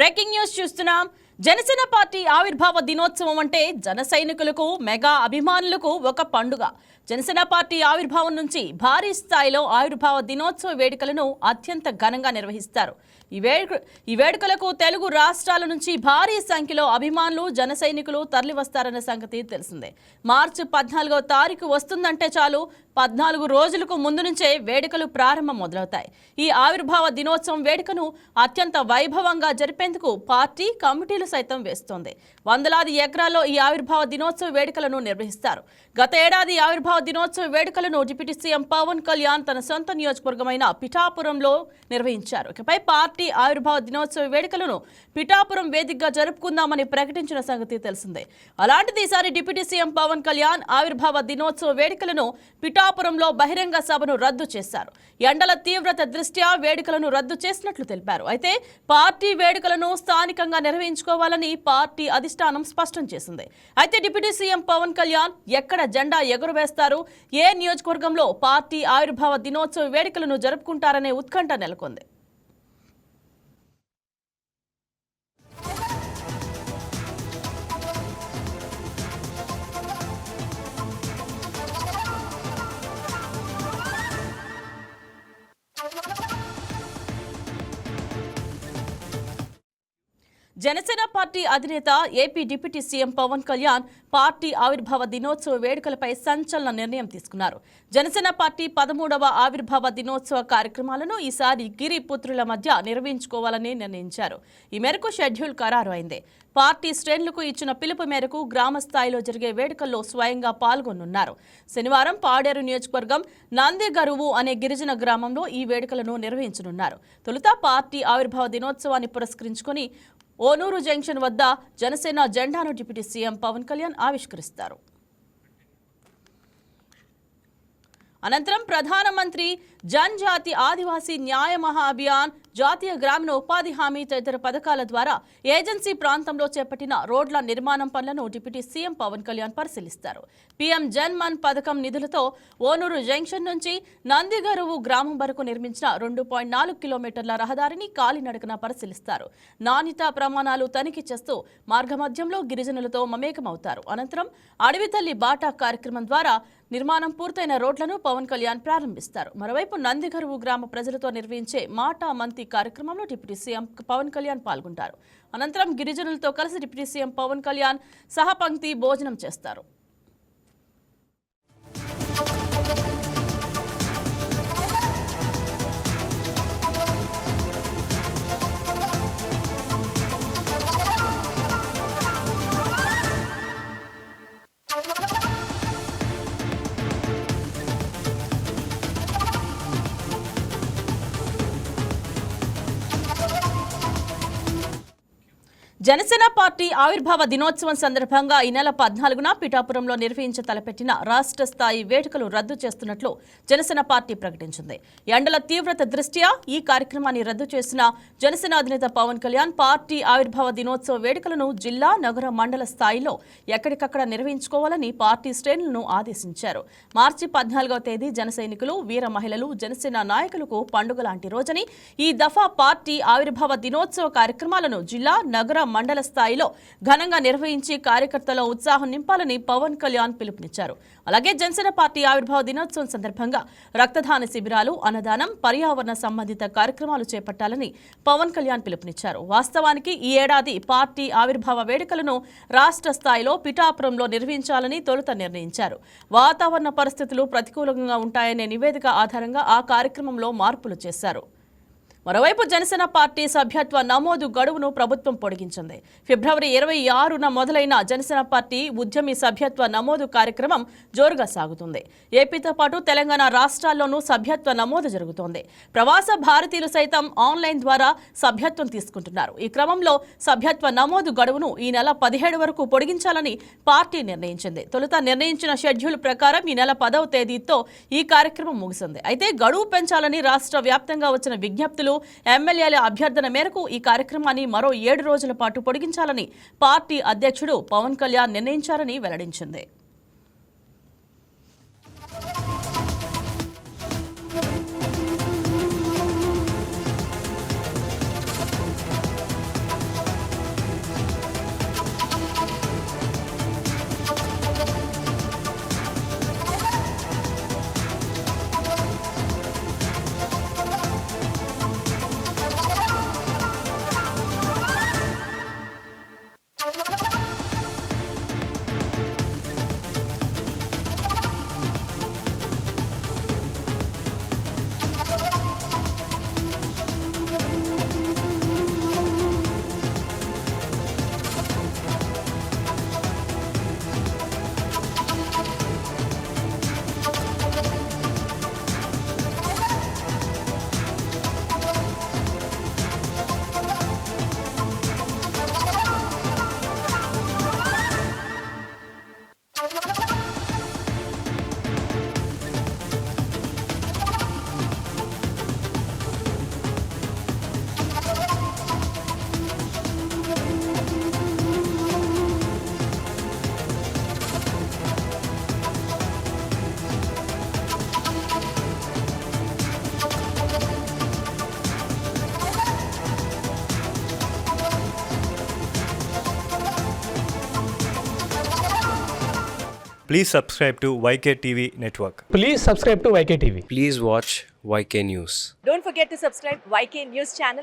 Breaking news చూస్తున్నాం. Janasena party ఆవిర్భావ దినోత్సవం అంటే జన సైనికులకు, మెగా అభిమానులకు ఒక పండుగ. జనసేన పార్టీ ఆవిర్భావం నుంచి భారీ స్థాయిలో ఆవిర్భావ దినోత్సవ వేడుకలను అత్యంత ఘనంగా నిర్వహిస్తారు. ఈ వేడుకలకు తెలుగు రాష్ట్రాల నుంచి భారీ సంఖ్యలో అభిమానులు, జన సైనికులు తరలి వస్తారన్న సంగతి తెలిసిందే. మార్చి 14వ తారీఖు వస్తుందంటే చాలు 14 రోజులకు ముందు నుంచే వేడుకలు ప్రారంభం మొదలవుతాయి. ఈ ఆవిర్భావ దినోత్సవం వేడుకను అత్యంత వైభవంగా జరిపేందుకు పార్టీ కమిటీలు సైతం వేస్తోంది. వందలాది ఎకరాల్లో ఈ ఆవిర్భావ దినోత్సవ వేడుకలను నిర్వహిస్తారు. గత ఏడాది ఆవిర్భావ దినోత్సవ వేడుకలను డిప్యూటీ సీఎం పవన్ కళ్యాణ్ తన సొంత నియోజకవర్గమైన పిఠాపురంలో నిర్వహించారు. ఇకపై పార్టీ ఆవిర్భావ దినోత్సవ వేడుకలను పిఠాపురం వేదికగా జరుపుకుందామని ప్రకటించిన సంగతి తెలిసిందే. అలాంటిది ఈసారి డిప్యూటీ సీఎం పవన్ కళ్యాణ్ ఆవిర్భావ దినోత్సవ వేడుకలను పిఠాపురంలో బహిరంగ సభను రద్దు చేశారు. ఎండల తీవ్రత దృష్ట్యా వేడుకలను రద్దు చేసినట్లు తెలిపారు. అయితే పార్టీ వేడుకలను స్థానికంగా నిర్వహించుకోవాలని పార్టీ అధిష్టానం స్పష్టం చేసింది. అయితే డిప్యూటీ సీఎం పవన్ కళ్యాణ్ ఎక్కడ జెండా ఎగురవేస్తారు, ఏ నియోజకవర్గంలో పార్టీ ఆవిర్భావ దినోత్సవ వేడుకలను జరుపుకుంటారనే ఉత్కంఠ నెలకొంది. జనసేన పార్టీ అధినేత AP deputy CM Pawan Kalyan party ఆవిర్భావ దినోత్సవ వేడుకలపై సంచలన నిర్ణయం తీసుకున్నారు. జనసేన పార్టీ 13వ ఆవిర్భావ దినోత్సవ కార్యక్రమాలను ఈసారి గిరిపుత్రుల మధ్య నిర్వహించుకోవాలని నిర్ణయించారు. ఈ మేరకు షెడ్యూల్ ఖరారు అయింది. పార్టీ శ్రేణులకు ఇచ్చిన పిలుపు మేరకు గ్రామ స్థాయిలో జరిగే వేడుకల్లో స్వయంగా పాల్గొనున్నారు. శనివారం పాడేరు నియోజకవర్గం నందిగరువు అనే గిరిజన గ్రామంలో ఈ వేడుకలను నిర్వహించనున్నారు. తొలుత పార్టీ ఆవిర్భావ దినోత్సవాన్ని పురస్కరించుకుని ఓనూరు జంక్షన్ వద్ద జనసేన జెండాను డిప్యూటీ సీఎం పవన్ కళ్యాణ్ ఆవిష్కరిస్తారు. అనంతరం ప్రధానమంత్రి జన్జాతి ఆదివాసీ న్యాయ మహా అభియాన్, జాతీయ గ్రామీణ ఉపాధి హామీ తదితర పథకాల ద్వారా ఏజెన్సీ ప్రాంతంలో చేపట్టిన రోడ్ల నిర్మాణం పనులను డిప్యూటీ సీఎం పవన్ కళ్యాణ్ పరిశీలిస్తారు. పీఎం జన్ మన్ పథకం నిధులతో ఓనూరు జంక్షన్ నుంచి నందిగరువు గ్రామం వరకు నిర్మించిన 2.4 కిలోమీటర్ల రహదారిని కాలినడకన పరిశీలిస్తారు. నాణ్యతా ప్రమాణాలు తనిఖీ చేస్తూ మార్గమధ్యంలో గిరిజనులతో మమేకమవుతారు. అనంతరం అడవి తల్లి బాటా కార్యక్రమం ద్వారా నిర్మాణం పూర్తయిన రోడ్లను పవన్ కళ్యాణ్ ప్రారంభిస్తారు. మరోవైపు నందిగరువు గ్రామ ప్రజలతో నిర్వహించే మాటా మంతి కార్యక్రమంలో డిప్యూటీ సీఎం పవన్ కళ్యాణ్ పాల్గొంటారు. అనంతరం గిరిజనులతో కలిసి డిప్యూటీ సీఎం పవన్ కళ్యాణ్ సహపంక్తి భోజనం చేస్తారు. జనసేన పార్టీ ఆవిర్భావ దినోత్సవం సందర్భంగా ఈ నెల 14న పిఠాపురంలో నిర్వహించ తలపెట్టిన రాష్ట్ర స్థాయి వేడుకలు రద్దు చేస్తున్నట్లు జనసేన పార్టీ ప్రకటించింది. ఎండల తీవ్రత దృష్ట్యా ఈ కార్యక్రమాన్ని రద్దు చేసిన జనసేన అధినేత పవన్ కళ్యాణ్ పార్టీ ఆవిర్భావ దినోత్సవ వేడుకలను జిల్లా, నగర, మండల స్థాయిలో ఎక్కడికక్కడ నిర్వహించుకోవాలని పార్టీ శ్రేణులను ఆదేశించారు. మార్చి 14వ తేదీ జన సైనికులు, వీర మహిళలు, జనసేన నాయకులకు పండుగ లాంటి రోజని ఈ దఫా పార్టీ ఆవిర్భావ దినోత్సవ కార్యక్రమాలను జిల్లా, నగర, మండల స్థాయిలో ఘనంగా నిర్వహించి కార్యకర్తల ఉత్సాహం నింపాలని పవన్ కళ్యాణ్ పిలుపునిచ్చారు. అలాగే జనసేన పార్టీ ఆవిర్భావ దినోత్సవం సందర్భంగా రక్తదాన శిబిరాలు, అన్నదానం, పర్యావరణ సంబంధిత కార్యక్రమాలు చేపట్టాలని పవన్ కళ్యాణ్ పిలుపునిచ్చారు. వాస్తవానికి ఈ ఏడాది పార్టీ ఆవిర్భావ వేడుకలను రాష్ట్ర స్థాయిలో పిఠాపురంలో నిర్వహించాలని తొలుత నిర్ణయించారు. వాతావరణ పరిస్థితులు ప్రతికూలంగా ఉంటాయనే నివేదిక ఆధారంగా ఆ కార్యక్రమంలో మార్పులు చేశారు. మరోవైపు జనసేన పార్టీ సభ్యత్వ నమోదు గడువును ప్రభుత్వం పొడిగించింది. ఫిబ్రవరి 26న మొదలైన జనసేన పార్టీ ఉద్యమి సభ్యత్వ నమోదు కార్యక్రమం జోరుగా సాగుతుంది. ఏపీతో పాటు తెలంగాణ రాష్ట్రాల్లోనూ సభ్యత్వ నమోదు జరుగుతోంది. ప్రవాస భారతీయులు సైతం ఆన్లైన్ ద్వారా సభ్యత్వం తీసుకుంటున్నారు. ఈ క్రమంలో సభ్యత్వ నమోదు గడువును ఈ నెల 17 వరకు పొడిగించాలని పార్టీ నిర్ణయించింది. తొలుత నిర్ణయించిన షెడ్యూల్ ప్రకారం ఈ నెల 10వ తేదీతో ఈ కార్యక్రమం ముగిసింది. అయితే గడువు పెంచాలని రాష్ట్ర వ్యాప్తంగా వచ్చిన విజ్ఞప్తులు, ఎమ్మెల్యేల అభ్యర్థన మేరకు ఈ కార్యక్రమాన్ని మరో 7 రోజుల పాటు పొడిగించాలని పార్టీ అధ్యక్షుడు పవన్ కళ్యాణ్ నిర్ణయించారని వెల్లడించింది. Please subscribe to YK TV Network. Please subscribe to YK TV. Please watch YK News. Don't forget to subscribe YK News channel.